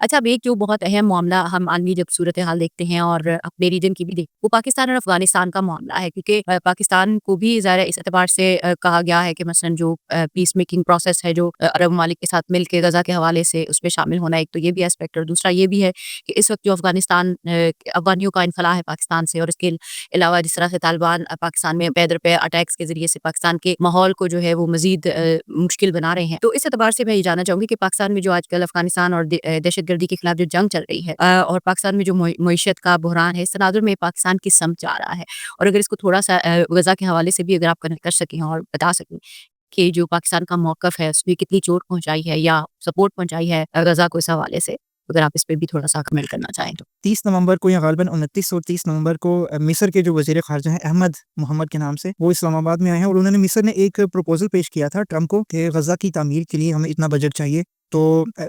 اچھا، اب ایک جو بہت اہم معاملہ ہم عالمی جب صورتحال دیکھتے ہیں اور اپنے ریجن کی بھی وہ پاکستان اور افغانستان کا معاملہ ہے، کیونکہ پاکستان کو بھی ظاہر ہے اس اعتبار سے کہا گیا ہے کہ مثلاً جو پیس میکنگ پروسیس ہے جو عرب ممالک کے ساتھ مل کے غزہ کے حوالے سے اس میں شامل ہونا، ایک تو یہ بھی اسپیکٹ، اور دوسرا یہ بھی ہے کہ اس وقت جو افغانستان افغانیوں کا انخلاء ہے پاکستان سے، اور اس کے علاوہ جس طرح سے طالبان پاکستان میں پے در پے اٹیکس کے ذریعے سے پاکستان کے ماحول کو جو ہے وہ مزید مشکل بنا رہے ہیں، تو اس اعتبار سے میں یہ جاننا چاہوں گی کہ پاکستان میں جو آج کل افغانستان اور دہشت گردی کے خلاف جو جنگ چل رہی ہے، اور پاکستان میں جو معیشت کا بحران ہے، اس تناظر میں پاکستان کس سمت جا رہا ہے، اور اگر اس کو تھوڑا سا غزہ کے حوالے سے بھی اگر آپ کنیکٹ کر سکیں اور بتا سکیں کہ جو پاکستان کا موقف ہے اس میں کتنی چوٹ پہنچائی ہے یا سپورٹ پہنچائی ہے غزہ کو، اس حوالے سے اگر آپ اس پہ بھی تھوڑا سا کمنٹ کرنا چاہیں تو۔ 30 نومبر کو یا غالباً 29 اور 30 نومبر کو مصر کے جو وزیر خارجہ ہیں احمد محمد کے نام سے، وہ اسلام آباد میں آئے ہیں، اور انہوں نے مصر نے ایک پروپوزل پیش کیا تھا ٹرمپ کو کہ غزہ کی تعمیر کے لیے ہمیں اتنا بجٹ چاہیے، تو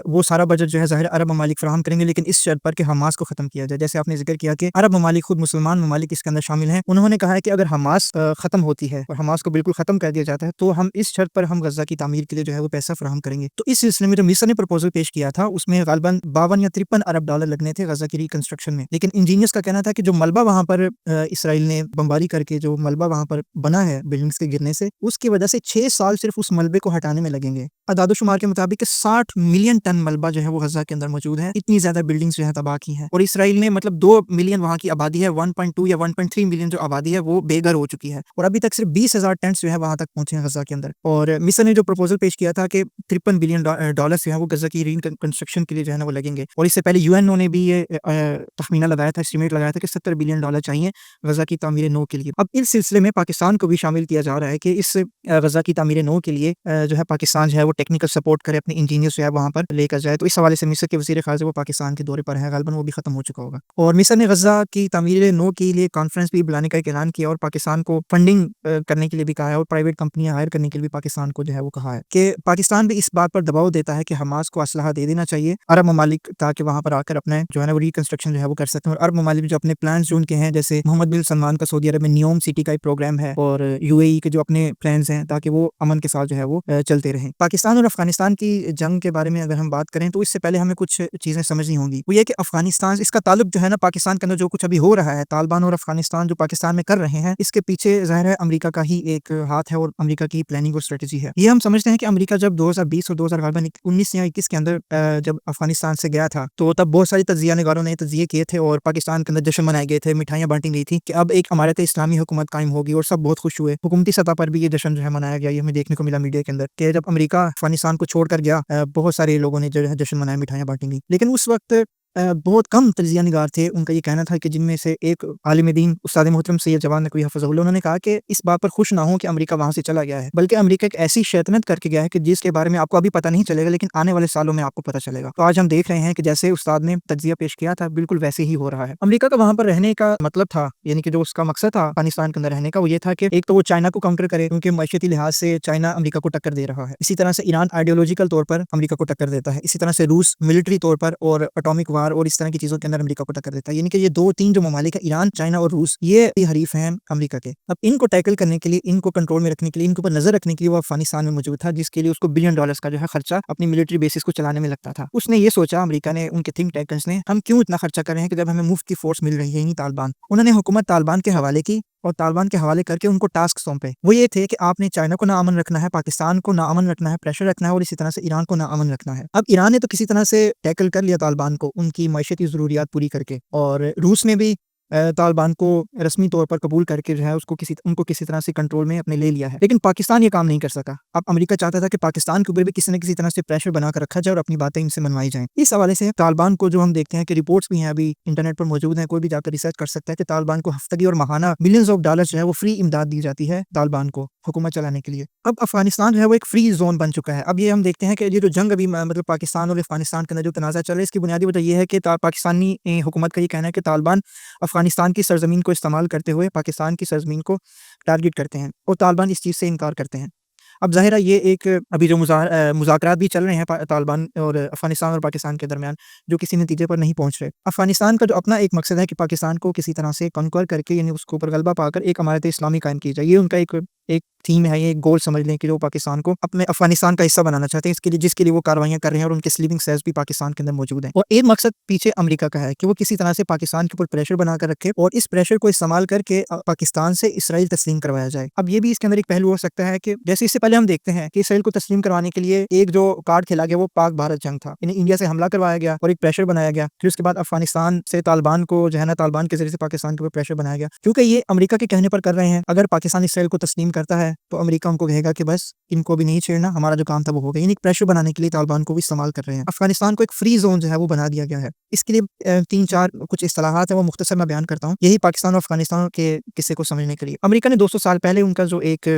وہ سارا بجٹ جو ہے ظاہر عرب ممالک فراہم کریں گے، لیکن اس شرط پر کہ حماس کو ختم کیا جائے۔ جیسے آپ نے ذکر کیا کہ عرب ممالک خود مسلمان ممالک اس کے اندر شامل ہیں، انہوں نے کہا ہے کہ اگر حماس ختم ہوتی ہے اور حماس کو بالکل ختم کر دیا جاتا ہے تو ہم اس شرط پر ہم غزہ کی تعمیر کے لیے جو ہے وہ پیسہ فراہم کریں گے۔ تو اس سلسلے میں جو مصر نے پروپوزل پیش کیا تھا اس میں غالباً 52 یا 53 ارب ڈالر لگنے تھے غزہ کی ریکنسٹرکشن میں، لیکن انجینئرز کا کہنا تھا کہ جو ملبہ وہاں پر اسرائیل نے بمباری کر کے جو ملبہ وہاں پر بنا ہے بلڈنگز کے گرنے سے، اس کی وجہ سے 6 سال صرف اس ملبے کو ہٹانے میں لگیں گے۔ اعداد و شمار کے مطابق 60 ملین ٹن ملبہ جو ہے وہ غزہ کے اندر موجود ہے، اتنی زیادہ بلڈنگز جو ہے تباہ کی ہیں، اور اسرائیل نے مطلب 2 ملین وہاں کی آبادی ہے، 1.2 یا 1.3 ملین جو آبادی ہے وہ بے گھر ہو چکی ہے، اور ابھی تک صرف 20,000 ٹینٹس جو ہے وہاں تک پہنچے ہیں غزہ کے اندر۔ اور مصر نے جو پروپوزل پیش کیا تھا کہ 53 بلین ڈالر جو ہے وہ غزہ کی ریکنسٹرکشن کے لیے جو ہے نا وہ لگیں گے، اور اس سے پہلے یو این او نے بھی یہ تخمینہ لگایا تھا، اسٹیمیٹ لگایا تھا کہ 70 بلین ڈالر چاہیے غزہ کی تعمیر نو کے لیے۔ اب اس سلسلے میں پاکستان کو بھی شامل کیا جا رہا ہے کہ اس غزہ کی تعمیر نو کے لیے جو ہے پاکستان جو ہے وہ ٹیکنیکل سپورٹ کرے، اپنے انجینئر جو ہے وہاں پر لے کر جائے۔ تو اس حوالے سے مصر کے وزیر خارجہ وہ پاکستان کے دورے پر ہے، غالباً وہ بھی ختم ہو چکا ہوگا، اور مصر نے غزہ کی تعمیر نو کے لیے کانفرنس بھی بلانے کا اعلان کیا، اور پاکستان کو فنڈنگ کرنے کے لیے بھی کہا ہے، اور پرائیویٹ کمپنیاں ہائر کرنے کے لیے بھی پاکستان کو جو ہے وہ کہا ہے کہ پاکستان بھی اس بات پر دباؤ دیتا ہے کہ حماس کو اسلحہ دے دینا چاہیے عرب ممالک، تاکہ وہاں پر آ کر اپنے جو ہے نا وہ ریکنسٹرکشن جو ہے وہ کر سکتے ہیں، اور عرب ممالک جو اپنے پلانز جو ان کے ہیں، جیسے محمد بن سلمان کا سعودی عرب میں نیوم سٹی کا ایک پروگرام ہے، اور یو اے ای کے جو اپنے پلانز ہیں تاکہ وہ امن کے ساتھ جو ہے وہ چلتے رہیں۔ پاکستان اور افغانستان کی جنگ کے بارے میں اگر ہم بات کریں تو اس سے پہلے ہمیں کچھ چیزیں سمجھنی ہوں گی، وہ یہ کہ افغانستان اس کا تعلق جو ہے نا پاکستان کے اندر جو کچھ ابھی ہو رہا ہے، طالبان اور افغانستان جو پاکستان میں کر رہے ہیں، اس کے پیچھے ظاہر ہے امریکہ کا ہی ایک ہاتھ ہے، اور امریکہ کی پلاننگ اور اسٹریٹجی ہے۔ یہ ہم سمجھتے ہیں کہ امریکہ جب 2020 اور 2019 یا 21 کے اندر جب افغانستان سے گیا تھا تو تب بہت ساری تجزیہ نگاروں نے تجزیے کیے تھے، اور پاکستان کے اندر جشن منائے گئے تھے، مٹھائیاں بانٹی گئی تھی کہ اب ایک امارت اسلامی حکومت قائم ہوگی، اور سب بہت خوش ہوئے۔ حکومتی سطح پر بھی یہ جشن جو ہے منایا گیا، یہ ہمیں دیکھنے کو ملا میڈیا کے اندر کہ جب امریکہ افغانستان کو چھوڑ کر گیا، بہت سارے لوگوں نے جو ہے جشن منایا، مٹھائیاں بانٹی گئی، لیکن اس وقت بہت کم تجزیہ نگار تھے، ان کا یہ کہنا تھا کہ جن میں سے ایک عالم دین استاد محترم سید جواد نقوی حفظہ اللہ، انہوں نے کہا کہ اس بات پر خوش نہ ہوں کہ امریکہ وہاں سے چلا گیا ہے، بلکہ امریکہ ایک ایسی شیطنت کر کے گیا ہے کہ جس کے بارے میں آپ کو ابھی پتہ نہیں چلے گا، لیکن آنے والے سالوں میں آپ کو پتہ چلے گا۔ تو آج ہم دیکھ رہے ہیں کہ جیسے استاد نے تجزیہ پیش کیا تھا بالکل ویسے ہی ہو رہا ہے۔ امریکہ کا وہاں پر رہنے کا مطلب تھا، یعنی کہ جو اس کا مقصد تھا افغانستان کے اندر رہنے کا، وہ یہ تھا کہ ایک تو وہ چائنا کو کاؤنٹر کرے، کیونکہ معاشیتی لحاظ سے چائنا امریکہ کو ٹکر دے رہا ہے، اسی طرح سے ایران آئیڈیولوجیکل طور پر امریکہ کو ٹکر دیتا ہے، اسی طرح سے روس ملٹری طور پر اور اٹامک وار اور اس طرح کی چیزوں کے اندر امریکہ کو ٹکر دیتا ہے، یعنی کہ یہ 2-3 جو ممالک ہیں، ایران، چائنا اور روس، یہ حریف ہیں امریکہ کے۔ اب ان کو ٹیکل کرنے کے لیے، ان کو کنٹرول میں رکھنے کے لیے، ان کے اوپر نظر رکھنے کے لیے وہ افغانستان میں موجود تھا، جس کے لیے اس کو بلین ڈالرز کا جو ہے خرچہ اپنی ملٹری بیسز کو چلانے میں لگتا تھا۔ اس نے یہ سوچا، امریکہ نے، ان کے تھنک ٹینکرز نے، ہم کیوں اتنا خرچہ کر رہے ہیں کہ جب ہمیں مفت کی فورس مل رہی ہے، یعنی طالبان۔ انہوں نے حکومت طالبان کے حوالے کی، اور طالبان کے حوالے کر کے ان کو ٹاسک سونپے، وہ یہ تھے کہ آپ نے چائنا کو ناامن رکھنا ہے، پاکستان کو ناامن رکھنا ہے، پریشر رکھنا ہے، اور اسی طرح سے ایران کو ناامن رکھنا ہے۔ اب ایران نے تو کسی طرح سے ٹیکل کر لیا طالبان کو، ان کی معیشتی ضروریات پوری کر کے، اور روس نے بھی طالبان کو رسمی طور پر قبول کر کے جو ہے ان کو کسی طرح سے کنٹرول میں اپنے لے لیا ہے، لیکن پاکستان یہ کام نہیں کر سکا۔ اب امریکہ چاہتا تھا کہ پاکستان کے اوپر بھی کسی نہ کسی طرح سے پریشر بنا کر رکھا جائے اور اپنی باتیں ان سے منوائی جائیں۔ اس حوالے سے طالبان کو جو ہم دیکھتے ہیں کہ رپورٹس بھی ہیں، ابھی انٹرنیٹ پر موجود ہیں، کوئی بھی جا کر ریسرچ کر سکتا ہے کہ طالبان کو ہفتگی اور ماہانہ ملینز آف ڈالرز جو ہے وہ فری امداد دی جاتی ہے طالبان کو حکومت چلانے کے لیے۔ اب افغانستان جو ہے وہ ایک فری زون بن چکا ہے۔ اب یہ ہم دیکھتے ہیں کہ یہ جو جنگ ابھی مطلب پاکستان اور افغانستان کے اندر جو تنازع چل رہا ہے، اس کی بنیادی وجہ یہ ہے کہ پاکستانی حکومت کا یہ کہنا ہے کہ طالبان افغانستان کی سرزمین کو استعمال کرتے ہوئے پاکستان کی سرزمین کو ٹارگٹ کرتے ہیں، اور طالبان اس چیز سے انکار کرتے ہیں۔ اب ظاہر ہے یہ ایک ابھی جو مذاکرات بھی چل رہے ہیں طالبان اور افغانستان اور پاکستان کے درمیان، جو کسی نتیجے پر نہیں پہنچ رہے۔ افغانستان کا جو اپنا ایک مقصد ہے کہ پاکستان کو کسی طرح سے کنکر کر کے، یعنی اس کے اوپر غلبہ پا کر ایک امارت اسلامی قائم کی جائے، یہ ان کا ایک ایک थीम है, ये एक गोल समझ लें कि जो पाकिस्तान को अपने अफगानिस्तान का हिस्सा बनाना चाहते हैं, इसके लिए जिसके लिए वो कार्रवाइयाँ कर रहे हैं और उनके स्लीपिंग सेल्स भी पाकिस्तान के अंदर मौजूद हैं। और एक मकसद पीछे अमेरिका का है कि वो किसी तरह से पाकिस्तान के ऊपर प्रेशर बनाकर रखे और इस प्रेशर को इस्तेमाल करके पाकिस्तान से इसराइल तस्लीम करवाया जाए। अब ये भी इसके अंदर एक पहलू हो सकता है कि जैसे इससे पहले हम देखते हैं कि इसराइल को तस्लीम करवाने के लिए एक जो कार्ड खेला गया वो पाक भारत जंग था, यानी इंडिया से हमला करवाया गया और एक प्रेशर बनाया गया। फिर उसके बाद अफगानिस्तान से तालिबान को जो है ना, तालिबान के जरिए से पाकिस्तान के ऊपर प्रेशर बनाया गया, क्योंकि ये अमेरिका के कहने पर कर रहे हैं। अगर पाकिस्तान इसराइल को तस्लीम करता है तो अमेरिका उनको कहेगा कि बस इनको भी नहीं छेड़ना, हमारा जो काम था वो हो गया। यानी प्रेशर बनाने के लिए तालिबान को भी इस्तेमाल कर रहे हैं। अफगानिस्तान को एक फ्री जोन जो है वो बना दिया गया है। इसके लिए 3-4 कुछ इस्तिलाहात है, वो मुख्तसर मैं बयान करता हूँ, यही पाकिस्तान और अफगानिस्तान के किस्से को समझने के लिए। अमेरिका ने 200 साल पहले उनका जो एक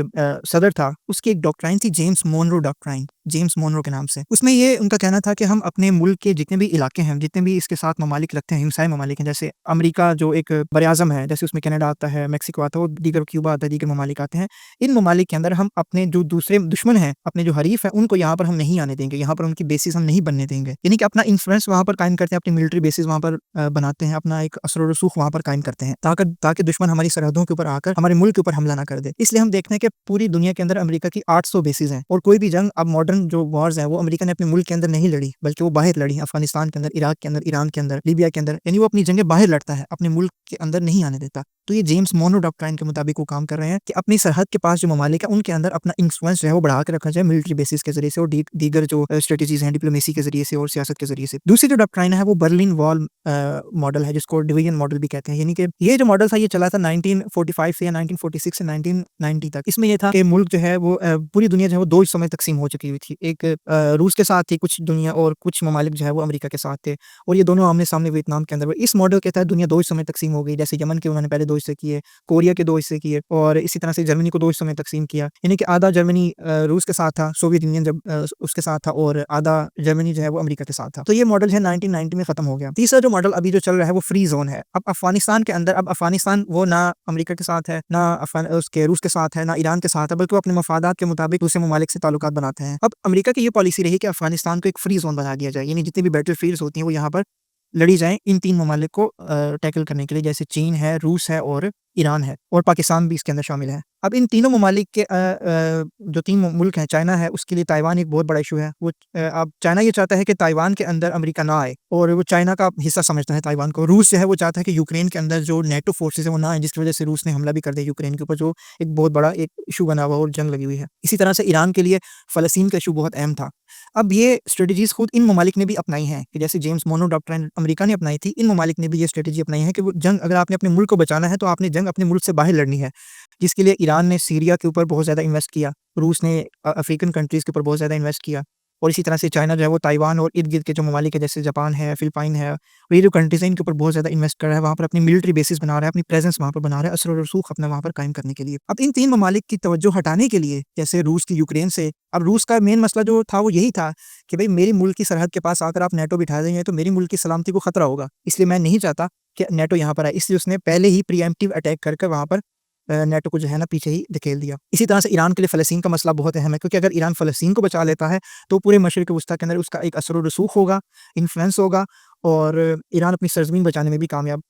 सदर था, उसकी एक डॉक्ट्राइन थी, James Monroe doctrine, James Monroe के नाम से। उसमें ये उनका कहना था कि हम अपने मुल्क के जितने भी इलाके हैं, जितने भी इसके साथ ममालिक लगते हैं, हिमसाए ममालिक हैं, जैसे अमेरिका जो एक बरआज़म है, जैसे उसमें कनाडा आता है, मेक्सिको आता है, और दीगर क्यूबा आता है, दीगर ममालिक आते हैं। इन ममालिक के अंदर हम अपने जो दूसरे दुश्मन हैं, अपने जो हरीफ हैं, उनको यहाँ पर हम नहीं आने देंगे, यहाँ पर उनकी बेसिस हम नहीं बनने देंगे। यानी कि अपना इन्फ्लुएंस वहाँ पर कायम करते हैं, अपनी मिलिट्री बेसिस वहाँ पर बनाते हैं, अपना एक असर और रसूख वहाँ पर कायम करते हैं, ताकि दुश्मन हमारी सरहदों के ऊपर आकर हमारे मुल्क के ऊपर हमला ना कर दे। इसलिए हम देखते हैं कि पूरी दुनिया के अंदर अमेरिका की 800 बेसिस हैं, और कोई भी जंग अब मॉडर्न जो वॉर्स हैं वो अमेरिका ने अपने मुल्क के अंदर नहीं लड़ी, बल्कि वो बाहर लड़ी, अफगानिस्तान के अंदर, इराक के अंदर, ईरान के अंदर, लीबिया के अंदर, यानी वो अपनी जंगें बाहर लड़ता है, अपने मुल्क के अंदर नहीं आने देता। तो ये जेम्स मोनो डॉक्ट्राइन के मुताबिक वो काम कर रहे हैं कि अपनी सरहद के पास जो ममालिक है उनके अंदर अपना इन्फ्लुएंस जो है वो बढ़ा के रखा जाए, मिलिट्री बेसिस के जरिए से और दीगर जो स्ट्रेटजीज हैं डिप्लोमेसी के जरिए से और सियासत के जरिए से। दूसरी जो डॉक्ट्राइन है वो बर्लिन वॉल मॉडल है, जिसको डिवीजन मॉडल भी कहते हैं। यानी कि ये जो मॉडल था ये चला था 1945 से या 1946 से 1990 तक। इसमें ये था कि मुल्क जो है वो पूरी दुनिया जो है वो 2 हिस्सों में तकसीम हो चुकी हुई थी। एक रूस के साथ थी कुछ दुनिया, और कुछ ममालिक जो है वो अमेरिका के साथ थे, और ये दोनों आमने सामने वियतनाम के अंदर। इस मॉडल के तहत दुनिया 2 हिस्सों में तकसीम हो गई। जैसे यमन के उन्होंने पहले 2 हिस्से किए, कोरिया के 2 हिस्से किए, और इसी तरह से जर्मनी को 2 हिस्सों में तकसीम किया। यानी कि आधा जर्मनी रूस के साथ था, सोवियत यूनियन जब उसके साथ था, और आधा जर्मनी जो है वो अमेरिका के साथ था। तो ये मॉडल जो है 1990 में खत्म हो गया। तीसरा जो मॉडल अभी जो चल रहा है वो फ्री जोन है। अब अफगानिस्तान के अंदर, अब अफगानिस्तान वो ना अमेरिका के साथ है, ना उसके रूस के साथ है, ना ईरान के साथ है, बल्कि वो अपने मफादात के मुताबिक दूसरे ममालिक से ताल्लुकात बनाते हैं। अब अमेरिका की ये पॉलिसी रही कि अफगानिस्तान को एक फ्री जोन बना दिया जाए, यानी जितनी भी बैटल फील्ड्स होती हैं वो यहाँ पर लड़ी जाएँ इन 3 ममालिक को टैकल करने के लिए, जैसे चीन है, रूस है और ईरान है, और पाकिस्तान भी इसके अंदर शामिल है। अब इन तीनों ममालिक के जो 3 मुल्क हैं, चाइना है, उसके लिए ताइवान एक बहुत बड़ा इशू है। वो अब चाइना ये चाहता है कि ताइवान के अंदर अमेरिका ना आए, और वो चाइना का हिस्सा समझता है ताइवान को। रूस जो है वो चाहता है कि यूक्रेन के अंदर जो नेटो फोर्सेस है वो ना आए, जिसकी वजह से रूस ने हमला भी कर दिया यूक्रेन के ऊपर, जो एक बहुत बड़ा एक इशू बना हुआ और जंग लगी हुई है। इसी तरह से ईरान के लिए फ़लस्तीन का इशू बहुत अहम था। अब ये स्ट्रेटजीज़ खुद इन ममालिक ने भी अपनाई हैं, कि जैसे जेम्स मोनो डॉक्ट्राइन अमेरिका ने अपनाई थी, इन ममालिक ने भी ये स्ट्रेटजी अपनाई है कि वो जंग, अगर आपने अपने मुल्क को बचाना है तो आपने जंग अपने मुल्क से बाहर लड़नी है, जिसके लिए ईरान ने सीरिया के ऊपर बहुत ज़्यादा इन्वेस्ट किया, रूस ने अफ्रीकन कंट्रीज़ के ऊपर बहुत ज़्यादा इन्वेस्ट किया, और इसी तरह से चाइना जो है वो ताइवान और इर्द-गिर्द के जो ममालिक है, जैसे जापान है, फ़िलिपाइन है, ये जो कंट्रीज़ हैं इनके ऊपर बहुत ज़्यादा इन्वेस्ट कर रहा है, वहाँ पर अपनी मिलिट्री बेसिस बना रहा है, अपनी प्रेजेंस वहाँ पर बना रहा है, असर और रसूख अपना वहाँ पर कायम करने के लिए। अब इन 3 ममालिक की तवज्जो हटाने के लिए, जैसे रूस की यूक्रेन से, अब रूस का मेन मसला जो था वो यही था कि भाई मेरे मुल्क की सरहद के पास आकर आप नेटो बिठा देंगे तो मेरी मुल्क की सलामती को खतरा होगा, इसलिए मैं नहीं चाहता कि नेटो यहाँ पर आए। इसलिए उसने पहले ही प्रीएम्प्टिव अटैक करके वहाँ पर नेटो को जो है ना पीछे ही धकेल दिया। इसी तरह से ईरान के लिए फ़लस्तीन का मसला बहुत अहम है, क्योंकि अगर ईरान फ़लस्तीन को बचा लेता है तो पूरे मशरिक़ वस्ता के अंदर उसका एक असर और रसूख होगा, इन्फ्लुएंस होगा, और ईरान अपनी सरज़मीन बचाने में भी कामयाब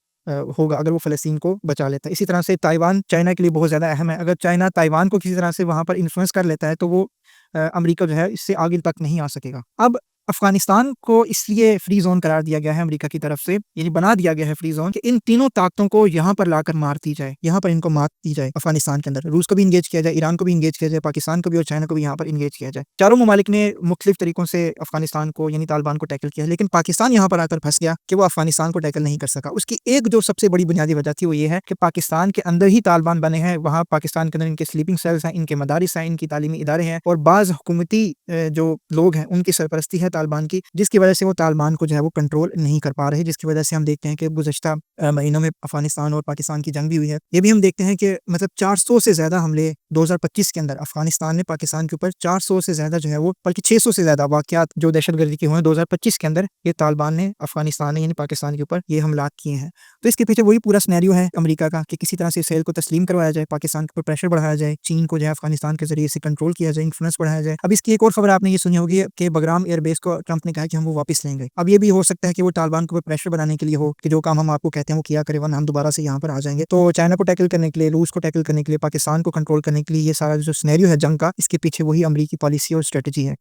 होगा अगर वो फ़लस्तीन को बचा लेता है। इसी तरह से ताइवान चाइना के लिए बहुत ज़्यादा अहम है। अगर चाइना ताइवान को किसी तरह से वहाँ पर इन्फ्लुएंस कर लेता है तो वो अमेरिका जो है इससे आगे तक नहीं आ सकेगा। अब अफ़गानिस्तान को इसलिए फ्री ज़ोन करार दिया गया है अमेरिका की तरफ से, यानी बना दिया गया है फ्री ज़ोन, कि इन तीनों ताकतों को यहाँ पर लाकर मार दी जाए, यहाँ पर इनको मात दी जाए अफ़गानिस्तान के अंदर। रूस को भी इंगेज किया जाए, ईरान को भी इंगेज किया जाए, पाकिस्तान को भी और चाइना को भी यहाँ पर इंगेज किया जाए। चारों ममालिक ने मुख्तलिफ तरीकों से अफ़गानिस्तान को यानी तालिबान को टैकल किया है, लेकिन पाकिस्तान यहाँ पर आकर फँस गया कि वो अफ़गानिस्तान को टैकल नहीं कर सका। उसकी एक जो सबसे बड़ी बुनियादी वजह थी वो ये है कि पाकिस्तान के अंदर ही तालिबान बने हैं, वहाँ पाकिस्तान के अंदर इनके स्लीपिंग सेल्स हैं, इनके मदारिस हैं, इनकी तालीमी इदारे हैं, और बाज़ हुकूमती जो लोग हैं उनकी सरपरस्ती है तालिबान की, जिसकी वजह से वो तालिबान को जो है वो कंट्रोल नहीं कर पा रहे, जिसकी वजह से हम देखते हैं कि गुज़श्ता महीनों में अफ़गानिस्तान और पाकिस्तान की जंग भी हुई है। ये भी हम देखते हैं कि मतलब 400 से ज़्यादा हमले 2025 के अंदर अफ़गानिस्तान ने पाकिस्तान के ऊपर 400 से ज़्यादा जो है वो, बल्कि 600 से ज़्यादा वाक़यात जो दहशतगर्दी के हुए हैं 2025 के अंदर, ये तालिबान ने अफ़गानिस्तान ने यानी पाकिस्तान के ऊपर ये हमलात किए हैं। तो इसके पीछे वही पूरा सिनेरियो है अमेरिका का कि किसी तरह से इसराइल को तस्लीम करवाया जाए, पाकिस्तान के ऊपर प्रेशर बढ़ाया जाए, चीन को जो है अफ़गानिस्तान के ज़रिए से कंट्रोल किया जाए, इन्फ्लुएंस बढ़ाया जाए। अब इसकी एक और ख़बर आपने ये सुनी होगी कि बगराम एयरबेस को ٹرمپ نے کہا کہ ہم وہ واپس لیں گے. اب یہ بھی ہو سکتا ہے کہ وہ طالبان کو پریشر بنانے کے لیے ہو کہ جو کام ہم آپ کو کہتے ہیں وہ کیا کرے ورنہ ہم دوبارہ سے یہاں پر آ جائیں گے. تو چائنا کو ٹیکل کرنے کے لیے، روس کو ٹیکل کرنے کے لیے، پاکستان کو کنٹرول کرنے کے لیے یہ سارا جو سینیریو ہے جنگ کا، اس کے پیچھے وہی امریکی پالیسی اور اسٹریٹجی ہے.